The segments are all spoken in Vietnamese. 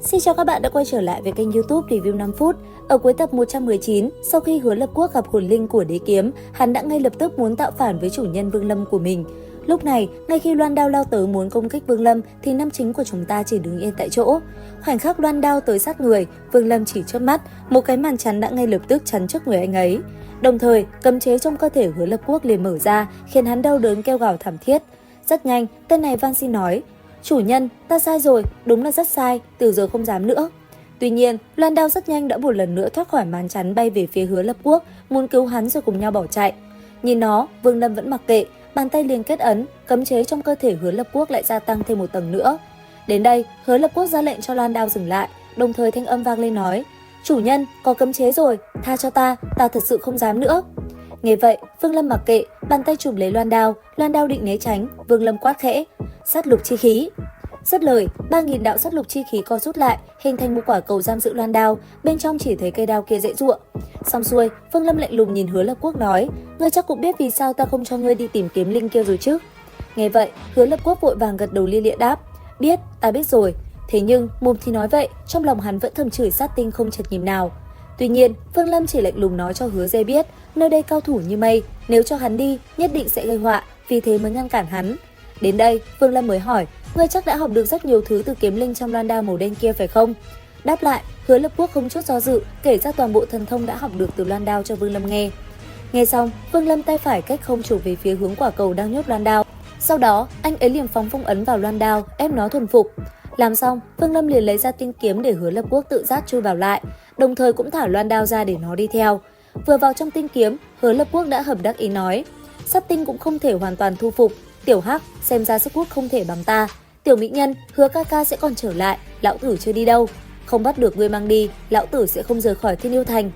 Xin chào các bạn đã quay trở lại với kênh YouTube Review 5 phút. Ở cuối tập 119, sau khi Hứa Lập Quốc gặp hồn linh của đế kiếm, hắn đã ngay lập tức muốn tạo phản với chủ nhân Vương Lâm của mình. Lúc này, ngay khi loan đao lao tới muốn công kích Vương Lâm thì nam chính của chúng ta chỉ đứng yên tại chỗ. Khoảnh khắc loan đao tới sát người, Vương Lâm chỉ chớp mắt, một cái màn chắn đã ngay lập tức chắn trước người anh ấy. Đồng thời, cấm chế trong cơ thể Hứa Lập Quốc liền mở ra, khiến hắn đau đớn kêu gào thảm thiết. Rất nhanh, tên này van xin nói: "Chủ nhân, ta sai rồi, đúng là rất sai, từ giờ không dám nữa." Tuy nhiên, loan đao rất nhanh đã một lần nữa thoát khỏi màn chắn bay về phía Hứa Lập Quốc, muốn cứu hắn rồi cùng nhau bỏ chạy. Nhìn nó, Vương Lâm vẫn mặc kệ, bàn tay liền kết ấn, cấm chế trong cơ thể Hứa Lập Quốc lại gia tăng thêm một tầng nữa. Đến đây, Hứa Lập Quốc ra lệnh cho loan đao dừng lại, đồng thời thanh âm vang lên nói: "Chủ nhân, có cấm chế rồi, tha cho ta thật sự không dám nữa." Nghe vậy, Vương Lâm mặc kệ, bàn tay chụp lấy loan đao định né tránh, Vương Lâm quát khẽ: "Sát lục chi khí." Dứt lời, 3000 đạo sát lục chi khí co rút lại, hình thành một quả cầu giam giữ loan đao, bên trong chỉ thấy cây đao kia dễ dụa. Xong xuôi, Vương Lâm lạnh lùng nhìn Hứa Lập Quốc nói: "Ngươi chắc cũng biết vì sao ta không cho ngươi đi tìm kiếm linh kia rồi chứ?" Nghe vậy, Hứa Lập Quốc vội vàng gật đầu lia lịa đáp: "Biết, ta biết rồi." Thế nhưng, mồm thì nói vậy, trong lòng hắn vẫn thầm chửi sát tinh không chật nhịp nào. Tuy nhiên, Vương Lâm chỉ lạnh lùng nói cho Hứa Dê biết, nơi đây cao thủ như mây, nếu cho hắn đi, nhất định sẽ gây họa, vì thế mới ngăn cản hắn. Đến đây, Vương Lâm mới hỏi: "Ngươi chắc đã học được rất nhiều thứ từ kiếm linh trong loan đao màu đen kia phải không?" Đáp lại, Hứa Lập Quốc không chút do dự, kể ra toàn bộ thần thông đã học được từ loan đao cho Vương Lâm nghe. Nghe xong, Vương Lâm tay phải cách không chụp về phía hướng quả cầu đang nhốt loan đao. Sau đó, anh ấy liền phóng phong ấn vào loan đao, ép nó thuần phục. Làm xong, Vương Lâm liền lấy ra tinh kiếm để Hứa Lập Quốc tự giác chui vào lại, đồng thời cũng thả loan đao ra để nó đi theo. Vừa vào trong tinh kiếm, Hứa Lập Quốc đã hầm đắc ý nói: "Sát tinh cũng không thể hoàn toàn thu phục, Tiểu Hắc, xem ra sức hút không thể bằng ta. Tiểu mỹ nhân, Hứa ca ca sẽ còn trở lại, lão tử chưa đi đâu. Không bắt được ngươi mang đi, lão tử sẽ không rời khỏi Thiên Yêu Thành."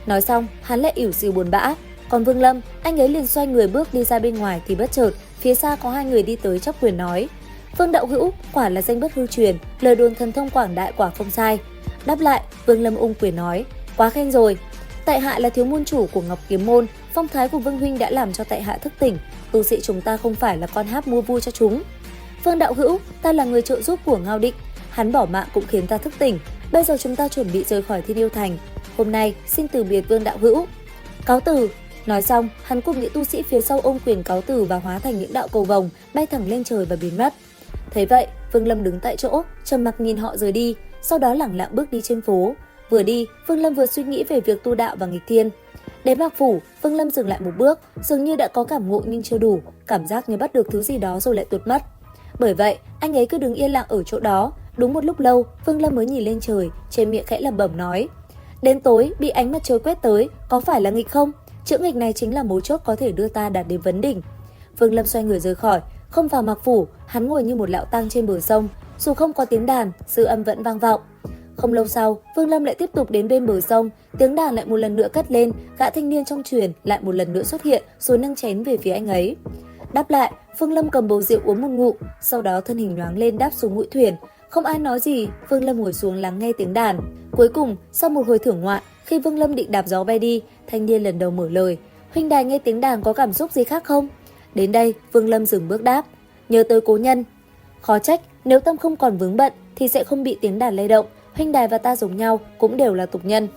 Nói xong, hắn lại ỉu xìu buồn bã. Còn Vương Lâm, anh ấy liền xoay người bước đi ra bên ngoài thì bất chợt, phía xa có hai người đi tới chắp quyền nói: "Vương đạo hữu, quả là danh bất hư truyền, lời đồn thần thông quảng đại quả không sai." Đáp lại, Vương Lâm ung quyền nói: "Quá khen rồi. Tại hạ là thiếu môn chủ của Ngọc Kiếm môn, phong thái của Vương huynh đã làm cho tại hạ thức tỉnh, tu sĩ chúng ta không phải là con háp mua vui cho chúng." "Vương đạo hữu, ta là người trợ giúp của Ngao Định, hắn bỏ mạng cũng khiến ta thức tỉnh. Bây giờ chúng ta chuẩn bị rời khỏi Thiên Yêu Thành. Hôm nay xin từ biệt Vương đạo hữu." "Cáo từ." Nói xong, hắn cùng những tu sĩ phía sau ôm quyền cáo từ và hóa thành những đạo cầu vồng bay thẳng lên trời và biến mất. Thấy vậy, Vương Lâm đứng tại chỗ, trầm mặc nhìn họ rời đi, sau đó lẳng lặng bước đi trên phố. Vừa đi, Vương Lâm vừa suy nghĩ về việc tu đạo và nghịch thiên. Đến Mạc Phủ, Vương Lâm dừng lại một bước, dường như đã có cảm ngộ nhưng chưa đủ, cảm giác như bắt được thứ gì đó rồi lại tuột mất. Bởi vậy, anh ấy cứ đứng yên lặng ở chỗ đó. Đúng một lúc lâu, Vương Lâm mới nhìn lên trời, trên miệng khẽ lẩm bẩm nói: "Đến tối bị ánh mặt trời quét tới, có phải là nghịch không? Chữ nghịch này chính là mấu chốt có thể đưa ta đạt đến vấn đỉnh." Vương Lâm xoay người rời khỏi, không vào Mạc Phủ, hắn ngồi như một lão tăng trên bờ sông, dù không có tiếng đàn, dư âm vẫn vang vọng. Không lâu sau, Vương Lâm lại tiếp tục đến bên bờ sông, tiếng đàn lại một lần nữa cất lên, gã thanh niên trong truyền lại một lần nữa xuất hiện rồi nâng chén về phía anh ấy. Đáp lại, Vương Lâm cầm bầu rượu uống một ngụm, sau đó thân hình nhoáng lên đáp xuống mũi thuyền. Không ai nói gì, Vương Lâm ngồi xuống lắng nghe tiếng đàn. Cuối cùng, sau một hồi thưởng ngoạn, khi Vương Lâm định đạp gió bay đi, thanh niên lần đầu mở lời: "Huynh đài nghe tiếng đàn có cảm xúc gì khác không?" Đến đây, Vương Lâm dừng bước đáp: "Nhớ tới cố nhân." "Khó trách, nếu tâm không còn vướng bận thì sẽ không bị tiếng đàn lay động. Huynh đài và ta giống nhau, cũng đều là tục nhân.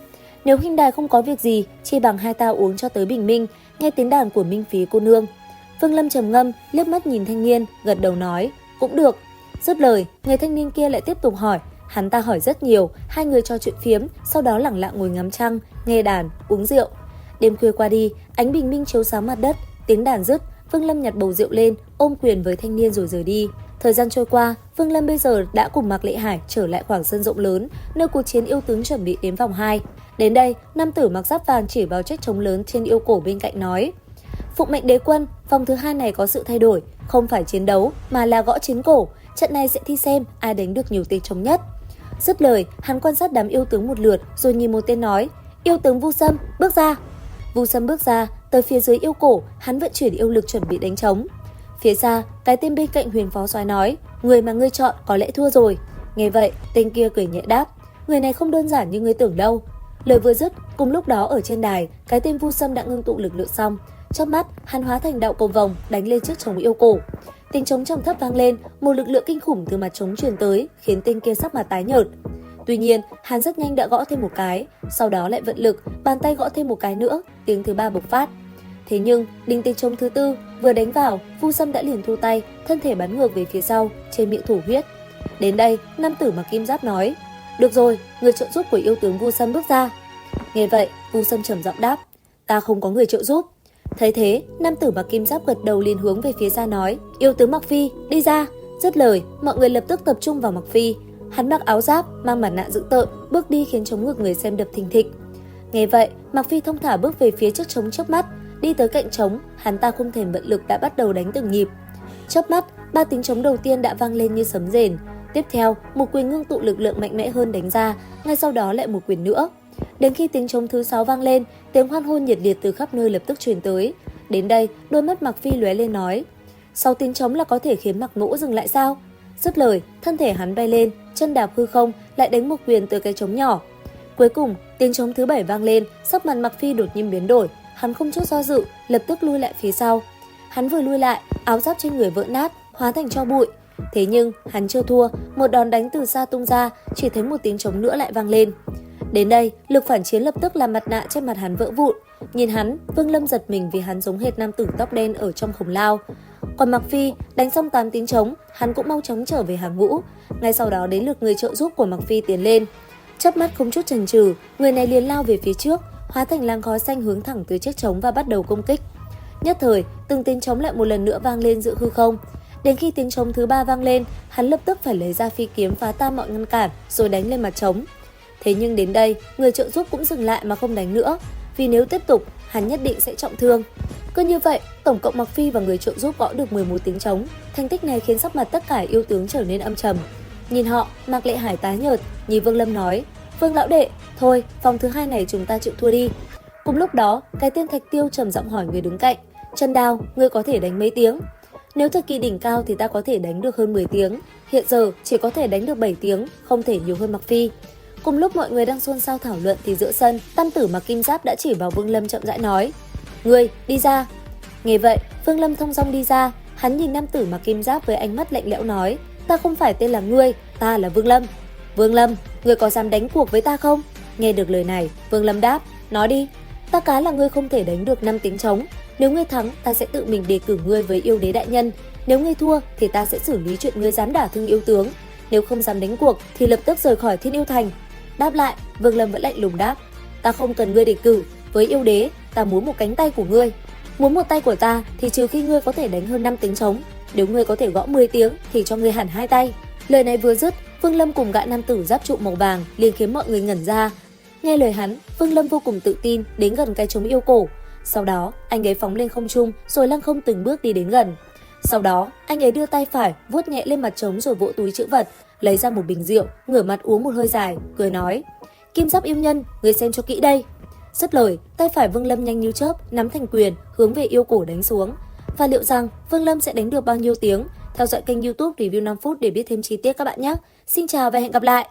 Nếu huynh đài không có việc gì, chi bằng hai ta uống cho tới bình minh, nghe tiếng đàn của Minh Phí cô nương." Vương Lâm trầm ngâm, liếc mắt nhìn thanh niên, gật đầu nói: "Cũng được." Dứt lời, người thanh niên kia lại tiếp tục hỏi. Hắn ta hỏi rất nhiều, hai người trò chuyện phiếm, sau đó lẳng lặng ngồi ngắm trăng, nghe đàn, uống rượu. Đêm khuya qua đi, ánh bình minh chiếu sáng mặt đất, tiếng đàn dứt, Vương Lâm nhặt bầu rượu lên, ôm quyền với thanh niên rồi rời đi. Thời gian trôi qua, Vương Lâm bây giờ đã cùng Mạc Lệ Hải trở lại khoảng sân rộng lớn, nơi cuộc chiến yêu tướng chuẩn bị đến vòng 2. Đến đây, nam tử mặc giáp vàng chỉ vào chiếc trống lớn trên yêu cổ bên cạnh nói: "Phụng mệnh đế quân, vòng thứ 2 này có sự thay đổi, không phải chiến đấu mà là gõ chiến cổ. Trận này sẽ thi xem ai đánh được nhiều tiếng trống nhất." Dứt lời, hắn quan sát đám yêu tướng một lượt rồi nhìn một tên nói: "Yêu tướng Vu Sâm, bước ra." Vu Sâm bước ra, tới phía dưới yêu cổ, hắn vận chuyển yêu lực chuẩn bị đánh trống. Phía xa, cái tên bên cạnh Huyền Phó Soái nói: "Người mà ngươi chọn có lẽ thua rồi." Nghe vậy, tên kia cười nhẹ đáp: "Người này không đơn giản như ngươi tưởng đâu." Lời vừa dứt, cùng lúc đó ở trên đài, cái tên Vu Sâm đã ngưng tụ lực lượng xong. Chớp mắt, hắn hóa thành đạo cầu vồng đánh lên chiếc trống yêu cổ. Tiếng trống trầm thấp vang lên, một lực lượng kinh khủng từ mặt trống truyền tới, khiến tên kia sắc mặt tái nhợt. Tuy nhiên, hắn rất nhanh đã gõ thêm một cái, sau đó lại vận lực, bàn tay gõ thêm một cái nữa, tiếng thứ ba bộc phát. Thế nhưng, đinh tiếng trống thứ tư vừa đánh vào, Vu Sâm đã liền thu tay, thân thể bắn ngược về phía sau, trên miệng thổ huyết. Đến đây, nam tử mặc kim giáp nói: "Được rồi, người trợ giúp của yêu tướng Vu Sâm bước ra." Nghe vậy, Vu Sâm trầm giọng đáp: "Ta không có người trợ giúp." Thấy thế, nam tử mặc kim giáp gật đầu liền hướng về phía xa nói: "Yêu tướng Mặc Phi, đi ra." Dứt lời, mọi người lập tức tập trung vào Mặc Phi. Hắn mặc áo giáp, mang mặt nạ dữ tợn, bước đi khiến trống ngực người xem đập thình thịch. Nghe vậy, Mặc Phi thông thả bước về phía trước trống chớp mắt, đi tới cạnh trống, hắn ta không thèm vận lực đã bắt đầu đánh từng nhịp. Chớp mắt, 3 tiếng trống đầu tiên đã vang lên như sấm rền. Tiếp theo, một quyền ngưng tụ lực lượng mạnh mẽ hơn đánh ra, ngay sau đó lại một quyền nữa. Đến khi tiếng trống thứ 6 vang lên, tiếng hoan hô nhiệt liệt từ khắp nơi lập tức truyền tới. Đến đây, đôi mắt Mặc Phi lóe lên nói: "6 tiếng trống là có thể khiến Mặc Mỗ dừng lại sao?" Dứt lời, thân thể hắn bay lên, chân đạp hư không, lại đánh một quyền từ cái trống nhỏ. Cuối cùng, tiếng trống thứ 7 vang lên, sắc mặt Mặc Phi đột nhiên biến đổi, hắn không chút do dự, lập tức lui lại phía sau. Hắn vừa lui lại, áo giáp trên người vỡ nát, hóa thành tro bụi. Thế nhưng, hắn chưa thua, một đòn đánh từ xa tung ra, chỉ thấy một tiếng trống nữa lại vang lên. Đến đây, lực phản chiến lập tức làm mặt nạ trên mặt hắn vỡ vụn. Nhìn hắn, Vương Lâm giật mình vì hắn giống hệt nam tử tóc đen ở trong Khổng Lao. Còn Mặc Phi, đánh xong 8 tiếng trống, hắn cũng mau chóng trở về hàng ngũ. Ngay sau đó đến lượt người trợ giúp của Mặc Phi tiến lên. Chớp mắt không chút chần chừ, người này liền lao về phía trước, hóa thành làn khói xanh hướng thẳng tới chiếc trống và bắt đầu công kích. Nhất thời, từng tiếng trống lại một lần nữa vang lên giữa hư không. Đến khi tiếng trống thứ 3 vang lên, hắn lập tức phải lấy ra phi kiếm phá tan mọi ngăn cản rồi đánh lên mặt trống. Thế nhưng đến đây, người trợ giúp cũng dừng lại mà không đánh nữa, vì nếu tiếp tục, hắn nhất định sẽ trọng thương. Cứ như vậy, tổng cộng Mặc Phi và người trợ giúp gõ được 11 tiếng trống. Thành tích này khiến sắc mặt tất cả yêu tướng trở nên âm trầm. Nhìn họ, Mạc Lệ Hải tái nhợt, nhìn Vương Lâm nói: "Vương lão đệ, thôi, vòng thứ 2 này chúng ta chịu thua đi." Cùng lúc đó, cái tên Thạch Tiêu trầm giọng hỏi người đứng cạnh: "Trần Đào, ngươi có thể đánh mấy tiếng?" "Nếu thời kỳ đỉnh cao thì ta có thể đánh được hơn 10 tiếng, hiện giờ chỉ có thể đánh được 7 tiếng, không thể nhiều hơn Mặc Phi." Cùng lúc mọi người đang xôn xao thảo luận thì giữa sân, tam tử mặc kim giáp đã chỉ vào Vương Lâm chậm rãi nói: "Ngươi, đi ra." Nghe vậy, Vương Lâm thong dong đi ra, hắn nhìn nam tử mặc kim giáp với ánh mắt lạnh lẽo nói: "Ta không phải tên là ngươi, ta là Vương Lâm." "Vương Lâm, ngươi có dám đánh cuộc với ta không?" Nghe được lời này, Vương Lâm đáp: "Nói đi." "Ta cá là ngươi không thể đánh được 5 tiếng trống. Nếu ngươi thắng, ta sẽ tự mình đề cử ngươi với yêu đế đại nhân. Nếu ngươi thua thì ta sẽ xử lý chuyện ngươi dám đả thương yêu tướng. Nếu không dám đánh cuộc thì lập tức rời khỏi Thiên Yêu Thành." Đáp lại, Vương Lâm vẫn lạnh lùng đáp: "Ta không cần ngươi đề cử, với yêu đế, ta muốn một cánh tay của ngươi. Muốn một tay của ta thì trừ khi ngươi có thể đánh hơn 5 tiếng trống, nếu ngươi có thể gõ 10 tiếng thì cho ngươi hẳn 2 tay." Lời này vừa dứt, Vương Lâm cùng gã nam tử giáp trụ màu vàng liền khiến mọi người ngẩn ra. Nghe lời hắn, Vương Lâm vô cùng tự tin đến gần cái trống yêu cổ. Sau đó, anh ấy phóng lên không trung rồi lăng không từng bước đi đến gần. Sau đó, anh ấy đưa tay phải vuốt nhẹ lên mặt trống rồi vỗ túi trữ vật, lấy ra một bình rượu, ngửa mặt uống một hơi dài, cười nói: "Kim giáp yêu nhân, người xem cho kỹ đây." Dứt lời, tay phải Vương Lâm nhanh như chớp nắm thành quyền hướng về yêu cổ đánh xuống. Và liệu rằng Vương Lâm sẽ đánh được bao nhiêu tiếng? Theo dõi kênh YouTube Review 5 phút để biết thêm chi tiết các bạn nhé. Xin chào và hẹn gặp lại.